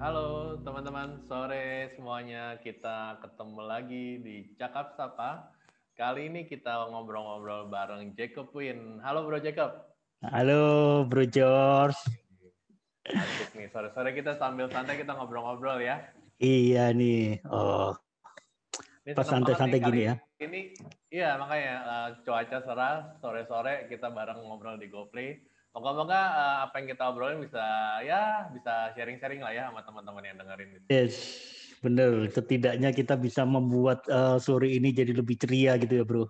Halo teman-teman, sore semuanya. Kita ketemu lagi di Cakap Sapa. Kali ini kita ngobrol-ngobrol bareng Jacob Win. Halo Bro Jacob. Halo Bro George. Asik nih, sore-sore kita sambil santai kita ngobrol-ngobrol ya. Iya nih, Ini pas seneng banget nih santai-santai kali gini ya. ini. Iya makanya cuaca cerah, sore-sore kita bareng ngobrol di GoPlay. Moga-moga apa yang kita obrolin bisa sharing-sharing lah ya sama teman-teman yang dengerin di sini. Yes, bener. Setidaknya kita bisa membuat sore ini jadi lebih ceria gitu ya Bro.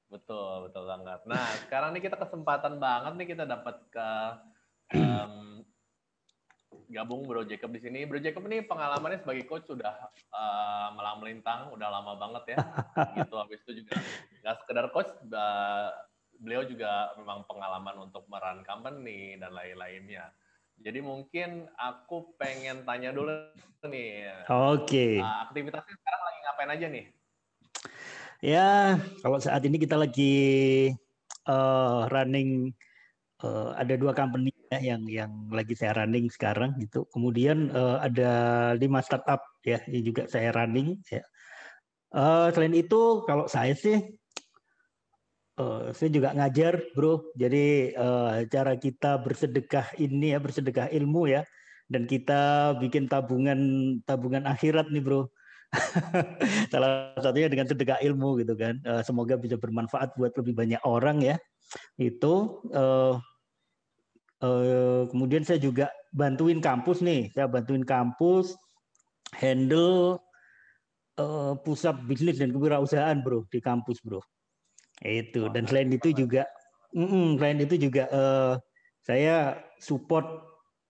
Betul, betul banget. Nah, sekarang nih kita kesempatan banget nih kita dapat um, gabung Bro Jacob di sini. Bro Jacob ini pengalamannya sebagai coach sudah malang melintang, udah lama banget ya. Gitu. Habis itu juga nggak sekedar coach, beliau juga memang pengalaman untuk meran company dan lain-lainnya. Jadi mungkin aku pengen tanya dulu nih, Oke. aktivitasnya sekarang lagi ngapain aja nih? Ya, kalau saat ini kita lagi running, ada 2 company ya yang lagi saya running sekarang gitu. Kemudian ada 5 startup ya yang juga saya running ya. Selain itu kalau saya sih saya juga ngajar, Bro. Jadi cara kita bersedekah ini ya, bersedekah ilmu ya, dan kita bikin tabungan tabungan akhirat nih, Bro. Salah satunya dengan sedekah ilmu gitu kan. Semoga bisa bermanfaat buat lebih banyak orang ya. Itu kemudian saya juga bantuin kampus nih. Saya bantuin kampus handle pusat bisnis dan kewirausahaan, Bro, di kampus, Bro. Itu. Wah, Dan asik banget. selain itu juga saya support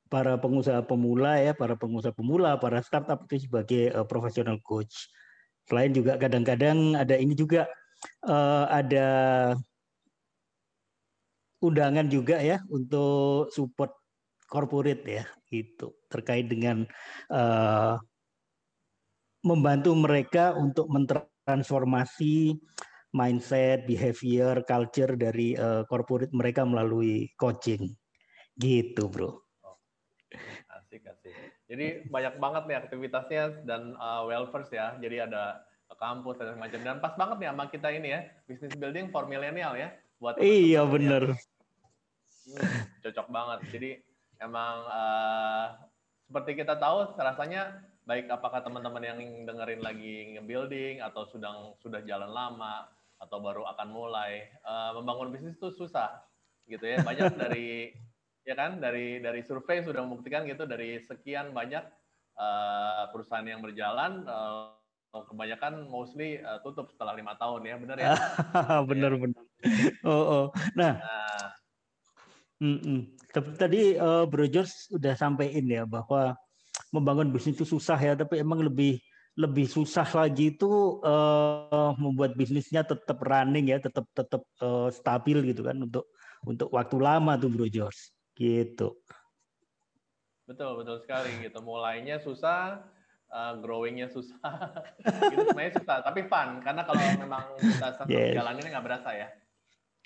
para pengusaha pemula ya, para startup itu sebagai professional coach. Selain juga kadang-kadang ada ini juga ada undangan juga ya untuk support corporate ya, itu terkait dengan uh, membantu mereka untuk mentransformasi mindset, behavior, culture dari corporate mereka melalui coaching. Gitu, Bro. Oh, asik, asik. Jadi banyak banget nih aktivitasnya dan well versed ya. Jadi ada kampus dan macam dan pas banget nih sama kita ini ya, business building for millennial ya. Buat Iya, teman-teman yang bener. cocok banget. Jadi emang seperti kita tahu rasanya baik apakah teman-teman yang dengerin lagi nge-building atau sudah jalan lama atau baru akan mulai membangun bisnis itu susah gitu ya. Banyak dari ya kan dari survei sudah membuktikan gitu dari sekian banyak perusahaan yang berjalan kebanyakan mostly tutup setelah 5 tahun ya, benar ya? Gitu ya. Bener-bener. Oh, oh. Nah, Nah, Tapi tadi Bro George udah sampaikan ya bahwa membangun bisnis itu susah ya, tapi emang lebih lebih susah lagi itu membuat bisnisnya tetap running ya, tetap tetap stabil gitu kan untuk waktu lama tuh Bro George. Gitu. betul, betul sekali gitu. Mulainya susah, growingnya susah. Itu sebenarnya susah, tapi fun. Karena kalau memang kita senang Yes. jalaninnya nggak berasa ya.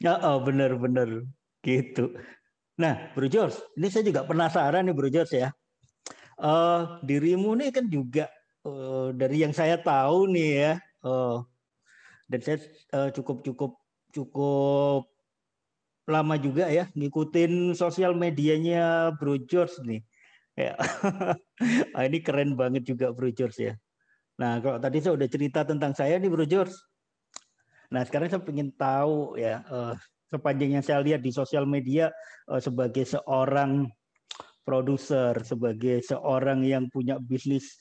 Ya, oh, bener-bener gitu. Nah, Bro George, ini saya juga penasaran nih Bro George ya. Dirimu nih kan juga dari yang saya tahu nih ya, dan saya cukup cukup cukup lama juga ya ngikutin sosial medianya Bro George nih. Ya. Ini keren banget juga Bro George ya. Nah, kalau tadi saya udah cerita tentang saya nih Bro George. Nah, sekarang saya ingin tahu ya, sepanjang yang saya lihat di sosial media sebagai seorang produser, sebagai seorang yang punya bisnis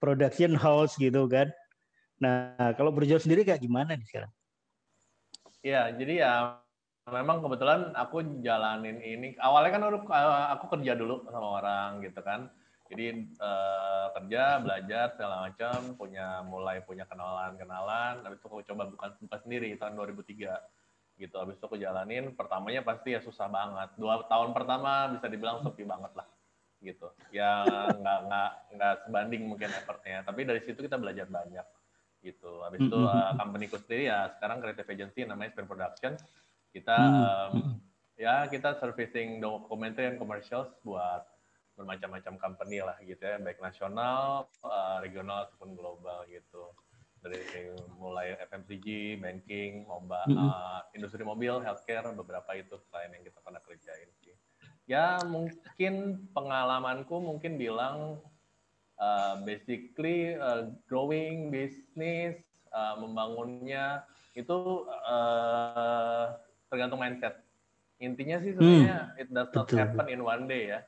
production house gitu kan. Nah, kalau Bro George sendiri kayak gimana nih sekarang? Iya, jadi ya memang kebetulan aku jalanin ini. Awalnya kan aku kerja dulu sama orang gitu kan. Jadi kerja, belajar segala macam, mulai punya kenalan-kenalan. Habis itu aku coba buka sendiri tahun 2003 gitu. Habis itu aku jalanin. Pertamanya pasti ya susah banget. 2 tahun pertama bisa dibilang sepi banget lah gitu. Ya nggak sebanding mungkin effortnya. Tapi dari situ kita belajar banyak gitu. Habis itu company-ku sendiri ya sekarang creative agency namanya Spin Production. Kita ya kita servicing documentary and commercials buat bermacam-macam company lah gitu ya, baik nasional, regional ataupun global gitu. Dari mulai FMCG, banking, industri mobil, healthcare, beberapa itu klien yang kita pernah kerjain sih. Ya mungkin pengalamanku mungkin bilang basically growing bisnis, membangunnya itu tergantung mindset. Intinya sih sebenarnya it does not happen in one day ya,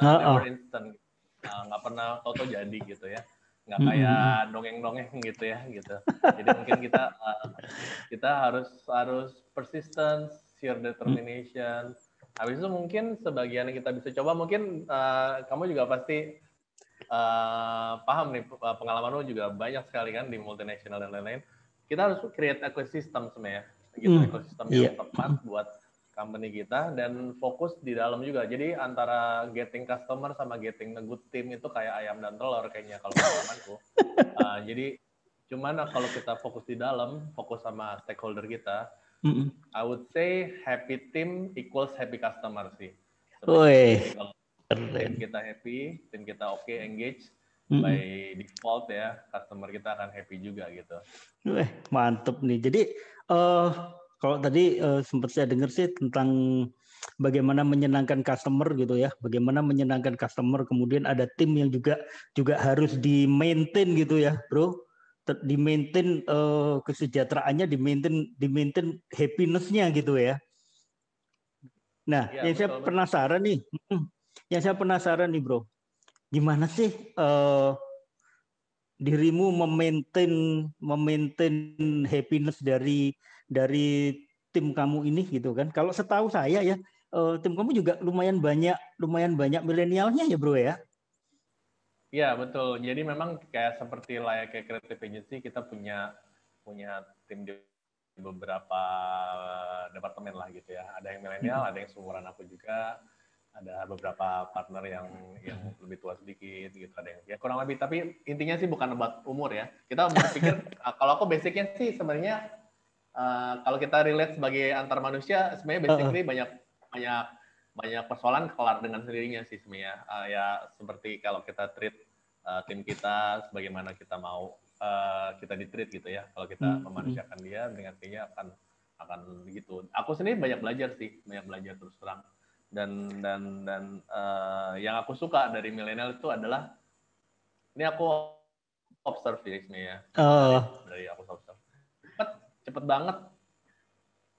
never instant, nggak pernah toto jadi gitu ya, nggak kayak dongeng-dongeng gitu ya gitu. Jadi mungkin kita harus persistence, sheer determination. Habis itu mungkin sebagian yang kita bisa coba, mungkin kamu juga pasti paham nih, pengalaman lu juga banyak sekali kan di multinational dan lain-lain. Kita harus create ecosystem sebenarnya, gitu, ekosistem yang tepat buat company kita dan fokus di dalam juga. Jadi antara getting customer sama getting a good team itu kayak ayam dan telur kayaknya kalau pengalamanku. Jadi cuman kalau kita fokus di dalam, fokus sama stakeholder kita, I would say happy team equals happy customer sih. Jadi kalau tim kita happy, tim kita oke, engage, by default ya, customer kita akan happy juga gitu. Mantep nih. Jadi kalau tadi sempat saya dengar sih tentang bagaimana menyenangkan customer gitu ya, bagaimana menyenangkan customer, kemudian ada tim yang juga harus di maintain gitu ya, bro, di maintain kesejahteraannya, di maintain happiness-nya gitu ya. Nah, ya, yang saya penasaran nih bro, gimana sih dirimu memaintain happiness dari tim kamu ini gitu kan? Kalau setahu saya ya, tim kamu juga lumayan banyak milenialnya ya bro ya? Iya betul. Jadi memang kayak seperti layaknya creative agency, kita punya tim di beberapa departemen lah gitu ya. Ada yang milenial, ada yang seumuran aku juga, ada beberapa partner yang lebih tua sedikit gitu, ada yang ya kurang lebih. Tapi intinya sih bukan about umur ya. Kita berpikir kalau aku basicnya sih sebenarnya kalau kita relate sebagai antar manusia, sebenarnya basically banyak persoalan kelar dengan sendirinya sih sebenarnya. Ya seperti kalau kita treat tim kita sebagaimana kita mau kita di-treat gitu ya. Kalau kita memanusiakan dia dengan kayaknya akan begitu. Aku sendiri banyak belajar terus terang. Dan yang aku suka dari milenial itu adalah, ini aku observe ya sebenarnya, dari aku observe. Cepet banget,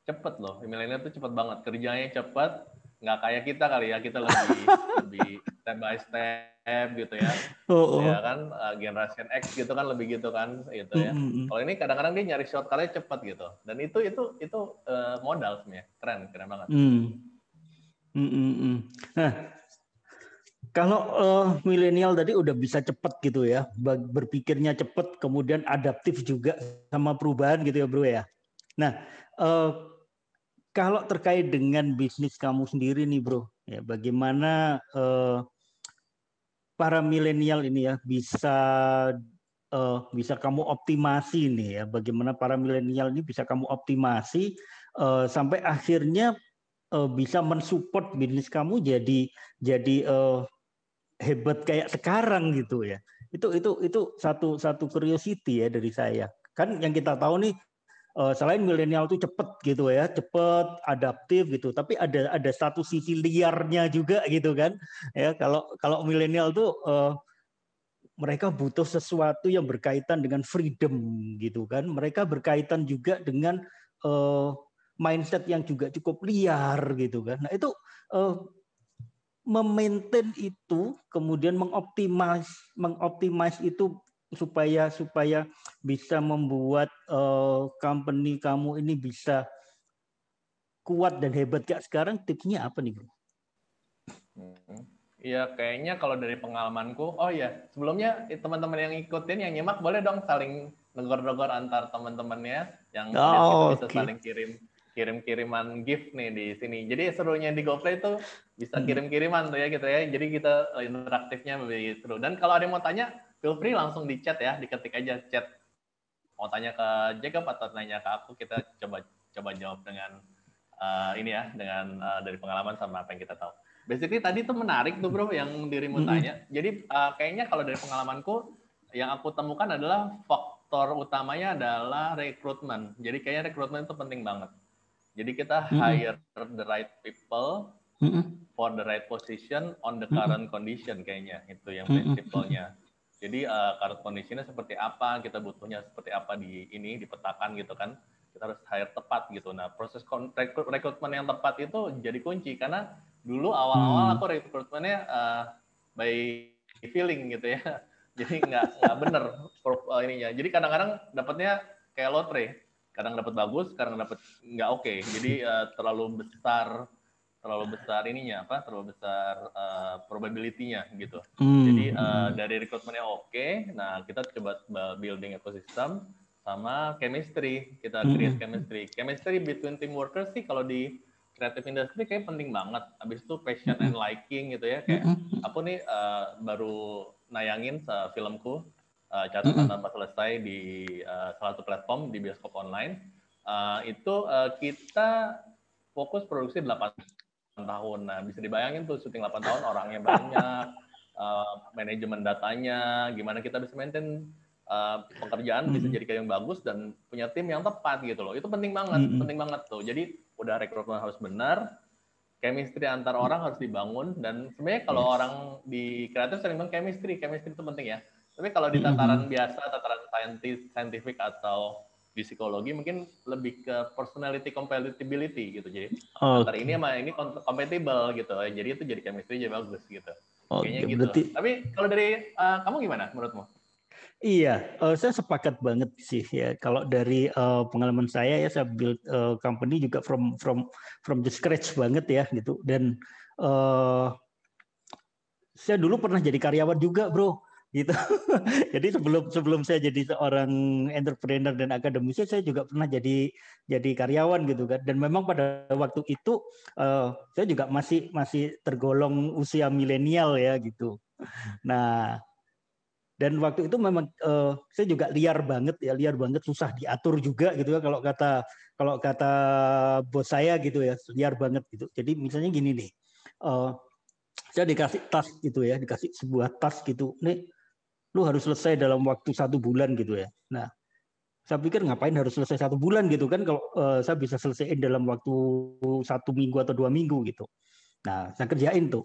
cepet loh, milenial itu cepet banget, kerjanya cepet, nggak kayak kita kali ya, kita lebih step by step gitu ya. Ya kan, generation X gitu kan lebih gitu kan gitu ya. Kalau ini kadang-kadang dia nyari shortcut-nya cepet gitu, dan itu modal sebenarnya, keren banget. Nah, kalau milenial tadi udah bisa cepet gitu ya, berpikirnya cepet, kemudian adaptif juga sama perubahan gitu ya bro ya. Nah, kalau terkait dengan bisnis kamu sendiri nih bro, ya bagaimana para milenial ini ya bisa kamu optimasi nih ya, bagaimana para milenial ini bisa kamu optimasi sampai akhirnya bisa mensupport bisnis kamu jadi hebat kayak sekarang gitu ya. Itu satu curiosity ya dari saya. Kan yang kita tahu nih selain milenial tuh cepet gitu ya, cepet, adaptif gitu. Tapi ada satu sisi liarnya juga gitu kan. Ya kalau milenial tuh mereka butuh sesuatu yang berkaitan dengan freedom gitu kan. Mereka berkaitan juga dengan mindset yang juga cukup liar gitu kan. Nah itu memaintain itu, kemudian mengoptimize itu supaya bisa membuat company kamu ini bisa kuat dan hebat kayak sekarang, tipsnya apa nih bro? Iya, kayaknya kalau dari pengalamanku, oh ya, sebelumnya teman-teman yang ikutin, yang nyimak, boleh dong saling negor-negor antar teman-temannya, yang lihat kita bisa saling kirim-kiriman gift nih di sini. Jadi serunya di GoPlay itu bisa kirim-kiriman tuh ya gitu ya. Jadi kita interaktifnya lebih seru. Dan kalau ada yang mau tanya, feel free langsung di chat ya, diketik aja chat. Mau tanya ke Jacob atau nanya ke aku, kita coba jawab dengan ini ya, dengan dari pengalaman sama apa yang kita tahu. basically tadi tuh menarik tuh bro yang dirimu tanya. Jadi kayaknya kalau dari pengalamanku yang aku temukan adalah faktor utamanya adalah rekrutmen. Jadi kayaknya rekrutmen itu penting banget. Jadi kita hire the right people for the right position on the current condition kayaknya itu yang prinsipalnya. Jadi current conditionnya seperti apa, kita butuhnya seperti apa di ini dipetakan gitu kan. Kita harus hire tepat gitu. Nah proses rekrutmen yang tepat itu jadi kunci karena dulu awal-awal aku rekrutmennya by feeling gitu ya. Jadi nggak bener ininya. Jadi kadang-kadang dapatnya kayak lotre. Kadang dapat bagus, kadang dapat nggak oke. Jadi terlalu besar ininya terlalu besar probability-nya gitu. Jadi dari rekrutmennya oke. Nah kita coba building ecosystem sama chemistry. Kita create chemistry. Chemistry between team workers sih kalau di creative industry kayak penting banget. Habis itu passion and liking gitu ya. Kayak aku nih baru nayangin filmku catatan tanpa selesai di salah satu platform di bioskop online. Itu kita fokus produksi 8 tahun. Nah, bisa dibayangin tuh syuting 8 tahun orangnya banyak, manajemen datanya, gimana kita bisa maintain pekerjaan bisa jadi kayak yang bagus dan punya tim yang tepat gitu loh. Itu penting banget tuh. Jadi udah rekrutmen harus benar, chemistry antar orang harus dibangun dan sebenarnya kalau orang di kreatif sering bilang chemistry itu penting ya. Tapi kalau di tataran biasa, tataran scientific atau di psikologi mungkin lebih ke personality compatibility gitu. Jadi antara ini sama ini compatible gitu. Jadi itu jadi chemistry jadi bagus gitu. Kayaknya gitu. Berarti... Tapi kalau dari kamu gimana menurutmu? Iya, saya sepakat banget sih ya. Kalau dari pengalaman saya ya, saya build company juga from the scratch banget ya gitu. Dan saya dulu pernah jadi karyawan juga, bro. Gitu. Jadi sebelum saya jadi seorang entrepreneur dan akademisi, saya juga pernah jadi karyawan gitu kan. Dan memang pada waktu itu saya juga masih tergolong usia milenial ya gitu. Nah, dan waktu itu memang saya juga liar banget, susah diatur juga gitu ya kalau kata bos saya gitu ya, liar banget gitu. Jadi misalnya gini nih, saya dikasih task gitu ya, dikasih sebuah task gitu, nih lu harus selesai dalam waktu 1 bulan gitu ya. Nah, saya pikir ngapain harus selesai 1 bulan gitu kan, kalau saya bisa selesaiin dalam waktu 1 minggu atau 2 minggu gitu. Nah, saya kerjain tuh.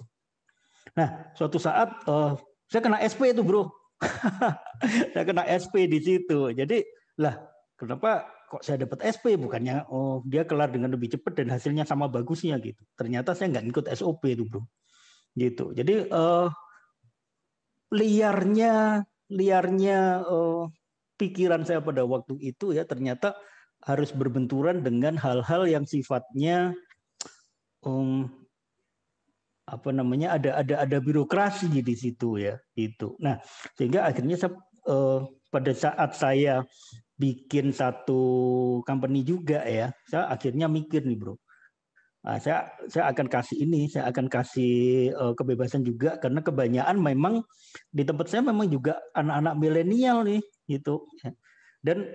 Nah, suatu saat saya kena SP itu bro. Saya kena SP di situ. Jadi lah, kenapa kok saya dapat SP? Bukannya dia kelar dengan lebih cepat dan hasilnya sama bagusnya gitu. Ternyata saya nggak ikut SOP itu bro. Gitu. Jadi liarnya pikiran saya pada waktu itu ya ternyata harus berbenturan dengan hal-hal yang sifatnya ada birokrasi di situ ya itu. Nah, sehingga akhirnya pada saat saya bikin satu company juga ya, saya akhirnya mikir nih bro, saya akan kasih kebebasan juga karena kebanyakan memang di tempat saya memang juga anak-anak milenial nih gitu. Dan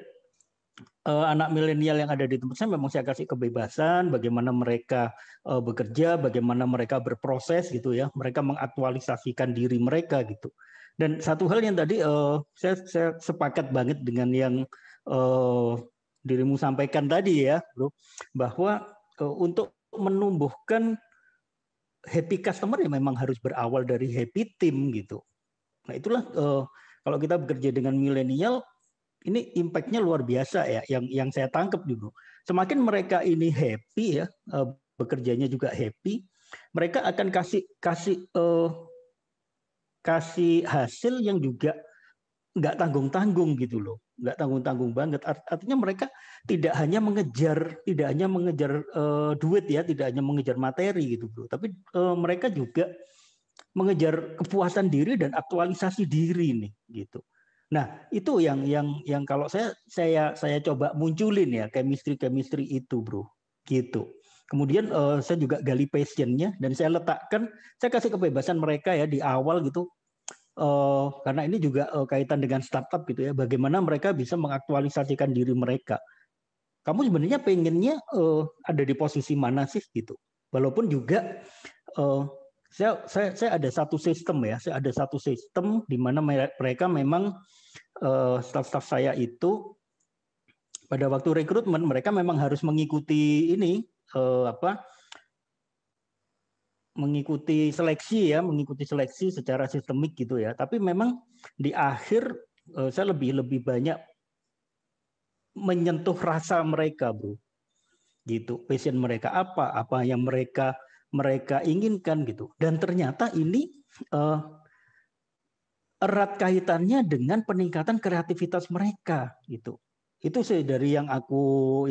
anak milenial yang ada di tempat saya memang saya kasih kebebasan bagaimana mereka bekerja, bagaimana mereka berproses gitu ya, mereka mengaktualisasikan diri mereka gitu. Dan satu hal yang tadi saya sepakat banget dengan yang dirimu sampaikan tadi ya, bro, bahwa untuk menumbuhkan happy customer ya memang harus berawal dari happy team gitu. Nah itulah kalau kita bekerja dengan milenial ini impact-nya luar biasa ya yang saya tangkap dulu. Semakin mereka ini happy ya, bekerjanya juga happy, mereka akan kasih hasil yang juga nggak tanggung-tanggung gitu loh, nggak tanggung-tanggung banget. Artinya mereka tidak hanya mengejar duit ya, tidak hanya mengejar materi gitu bro, tapi mereka juga mengejar kepuasan diri dan aktualisasi diri nih gitu. Nah itu yang kalau saya coba munculin ya chemistry itu bro gitu. Kemudian saya juga gali passionnya dan saya kasih kebebasan mereka ya di awal gitu. Karena ini juga kaitan dengan startup gitu ya, bagaimana mereka bisa mengaktualisasikan diri mereka. Kamu sebenarnya pengennya ada di posisi mana sih gitu. Walaupun juga saya ada satu sistem ya, saya ada satu sistem di mana mereka memang staf-staf saya itu pada waktu rekrutmen mereka memang harus mengikuti ini mengikuti seleksi secara sistemik gitu ya. Tapi memang di akhir saya lebih banyak menyentuh rasa mereka, bro. Gitu, passion mereka apa yang mereka inginkan gitu. Dan ternyata ini erat kaitannya dengan peningkatan kreativitas mereka gitu. Itu sih dari yang aku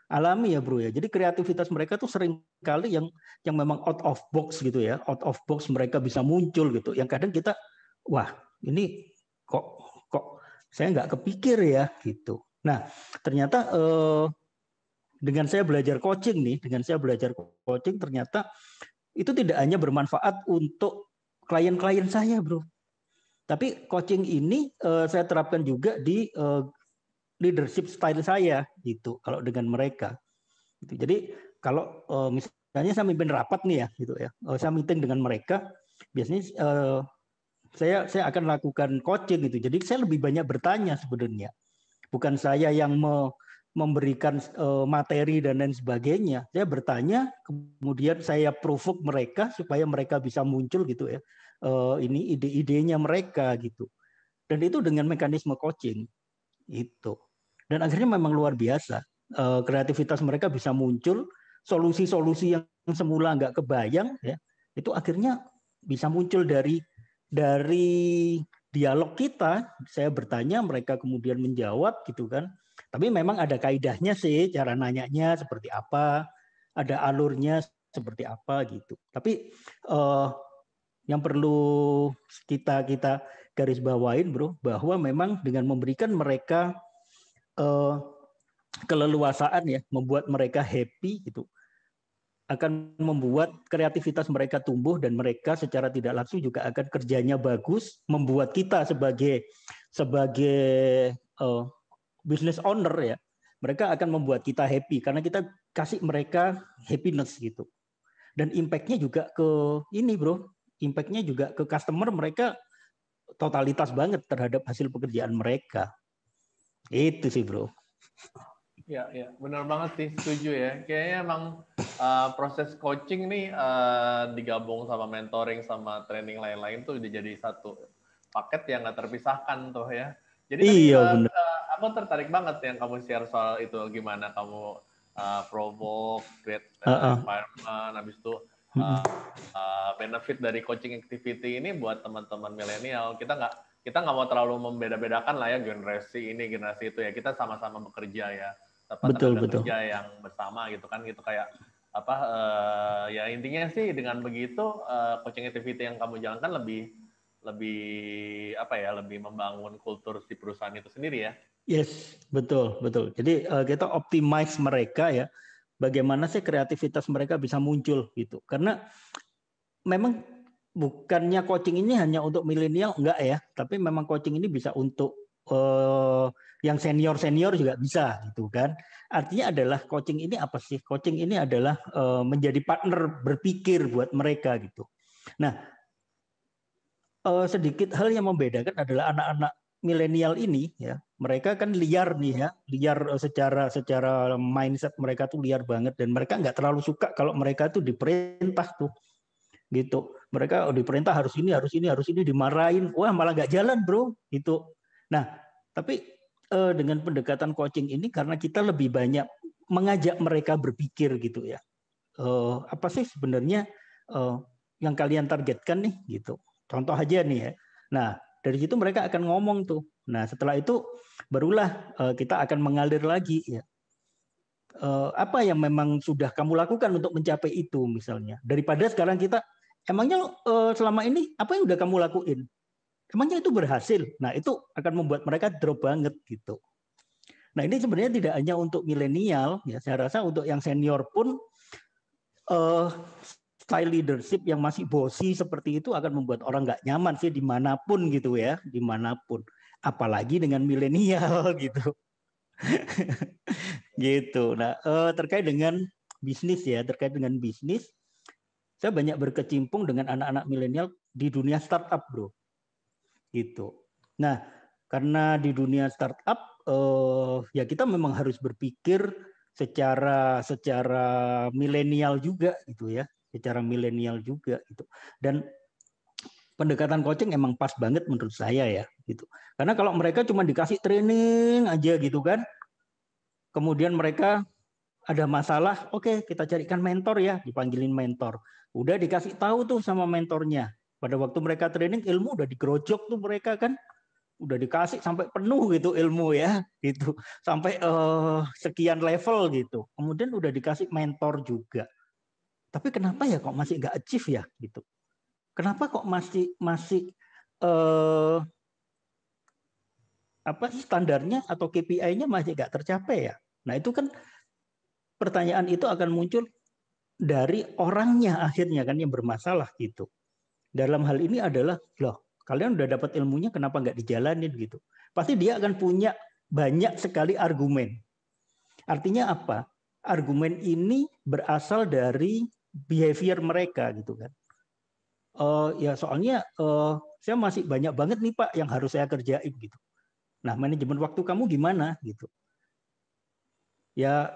alami ya, bro ya. Jadi kreativitas mereka tuh sering kali yang memang out of box gitu ya. Out of box mereka bisa muncul gitu. Yang kadang kita wah, ini kok saya nggak kepikir ya gitu. Nah, ternyata dengan saya belajar coaching ternyata itu tidak hanya bermanfaat untuk klien-klien saya, bro. Tapi coaching ini saya terapkan juga di leadership style saya gitu. Kalau dengan mereka, gitu. Jadi kalau misalnya saya mimpin rapat nih ya, gitu ya, saya meeting dengan mereka, biasanya saya akan lakukan coaching gitu. Jadi saya lebih banyak bertanya sebenarnya, bukan saya yang memberikan materi dan lain sebagainya. Saya bertanya, kemudian saya provoke mereka supaya mereka bisa muncul gitu ya. Ini ide-idenya mereka gitu. Dan itu dengan mekanisme coaching itu. Dan akhirnya memang luar biasa. Kreativitas mereka bisa muncul, solusi-solusi yang semula nggak kebayang ya, itu akhirnya bisa muncul dari dialog kita. Saya bertanya, mereka kemudian menjawab gitu kan. Tapi memang ada kaidahnya sih, cara nanyanya seperti apa, ada alurnya seperti apa gitu. Tapi yang perlu kita garis bawain, bro, bahwa memang dengan memberikan mereka keleluasaan ya, membuat mereka happy gitu, akan membuat kreativitas mereka tumbuh dan mereka secara tidak langsung juga akan kerjanya bagus, membuat kita sebagai business owner ya, mereka akan membuat kita happy karena kita kasih mereka happiness gitu. Dan impact-nya juga ke ini, bro, impact-nya juga ke customer, mereka totalitas banget terhadap hasil pekerjaan mereka. Itu sih, bro. Ya, benar banget sih, setuju ya. Kayaknya emang proses coaching nih digabung sama mentoring sama training lain-lain tuh udah jadi satu paket yang nggak terpisahkan tuh ya. Jadi tadi aku tertarik banget yang kamu share soal itu, gimana kamu provoke, create environment, habis itu benefit dari coaching activity ini buat teman-teman milenial. Kita nggak mau terlalu membeda-bedakan lah ya generasi ini generasi itu ya. Kita sama-sama bekerja ya. Tenaga kerja yang bersama gitu kan, gitu kayak apa ya intinya sih dengan begitu coaching activity yang kamu jalankan lebih apa ya, lebih membangun kultur si perusahaan itu sendiri ya. Yes, betul. Jadi kita optimize mereka ya, bagaimana sih kreativitas mereka bisa muncul gitu. Karena memang bukannya coaching ini hanya untuk milenial, enggak ya, tapi memang coaching ini bisa untuk yang senior juga bisa gitu kan. Artinya adalah coaching ini apa sih? Coaching ini adalah menjadi partner berpikir buat mereka gitu. Nah, sedikit hal yang membedakan adalah anak-anak milenial ini ya, mereka kan liar nih ya, liar secara mindset mereka tuh liar banget, dan mereka nggak terlalu suka kalau mereka tuh diperintah tuh gitu. Mereka diperintah harus ini dimarahin, wah malah nggak jalan, bro, gitu. Nah, tapi dengan pendekatan coaching ini karena kita lebih banyak mengajak mereka berpikir gitu ya. Apa sih sebenarnya yang kalian targetkan nih gitu. Contoh aja nih ya. Nah, dari situ mereka akan ngomong tuh. Nah, setelah itu barulah kita akan mengalir lagi ya. Apa yang memang sudah kamu lakukan untuk mencapai itu misalnya. Daripada sekarang kita emangnya selama ini apa yang udah kamu lakuin? Emangnya itu berhasil? Nah, itu akan membuat mereka drop banget gitu. Nah, ini sebenarnya tidak hanya untuk milenial, ya. Saya rasa untuk yang senior pun style leadership yang masih bossy seperti itu akan membuat orang nggak nyaman sih dimanapun gitu ya, dimanapun. Apalagi dengan milenial gitu. Gitu. Nah, terkait dengan bisnis, saya banyak berkecimpung dengan anak-anak milenial di dunia startup, bro. Gitu. Nah, karena di dunia startup ya kita memang harus berpikir secara milenial juga gitu ya, secara milenial juga gitu. Dan pendekatan coaching emang pas banget menurut saya ya gitu. Karena kalau mereka cuma dikasih training aja gitu kan, kemudian mereka ada masalah, oke, kita carikan mentor ya, dipanggilin mentor. Udah dikasih tahu tuh sama mentornya. Pada waktu mereka training, ilmu udah digerojok tuh mereka kan, udah dikasih sampai penuh gitu ilmu ya, gitu. Sampai sekian level gitu. Kemudian udah dikasih mentor juga. Tapi kenapa ya kok masih nggak achieve ya gitu? Kenapa kok masih apa standarnya atau KPI-nya masih nggak tercapai ya? Nah itu kan pertanyaan itu akan muncul dari orangnya akhirnya kan yang bermasalah gitu. Dalam hal ini adalah loh kalian udah dapat ilmunya kenapa nggak dijalanin gitu. Pasti dia akan punya banyak sekali argumen. Artinya apa? Argumen ini berasal dari behavior mereka gitu kan. Ya soalnya saya masih banyak banget nih Pak yang harus saya kerjain gitu. Nah manajemen waktu kamu gimana gitu? Ya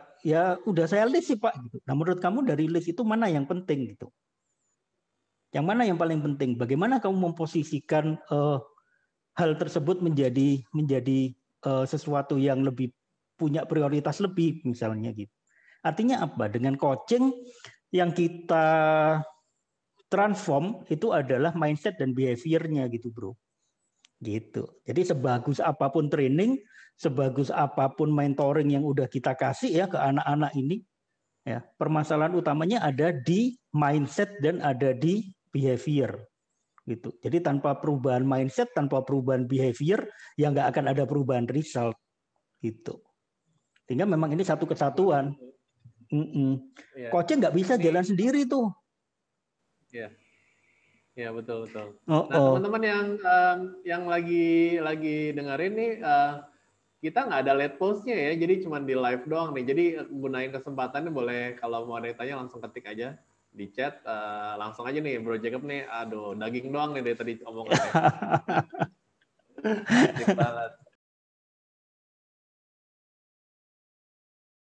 udah saya list sih Pak gitu. Nah menurut kamu dari list itu mana yang penting gitu? Yang mana yang paling penting? Bagaimana kamu memposisikan hal tersebut menjadi sesuatu yang lebih punya prioritas lebih misalnya gitu. Artinya apa? Dengan coaching yang kita transform itu adalah mindset dan behaviornya gitu, bro. Gitu. Jadi sebagus apapun training, sebagus apapun mentoring yang udah kita kasih ya ke anak-anak ini, ya permasalahan utamanya ada di mindset dan ada di behavior gitu. Jadi tanpa perubahan mindset, tanpa perubahan behavior, ya nggak akan ada perubahan result gitu. Sehingga memang ini satu kesatuan. Coaching nggak bisa jalan sendiri tuh. Iya, ya betul betul. Oh, Nah teman-teman yang lagi dengerin nih, kita nggak ada late post-nya ya, jadi cuma di live doang nih. Jadi gunain kesempatannya, boleh kalau mau ada yang tanya langsung ketik aja di chat, langsung aja nih Bro Jacob nih, aduh daging doang nih dari tadi omongannya. Asik banget.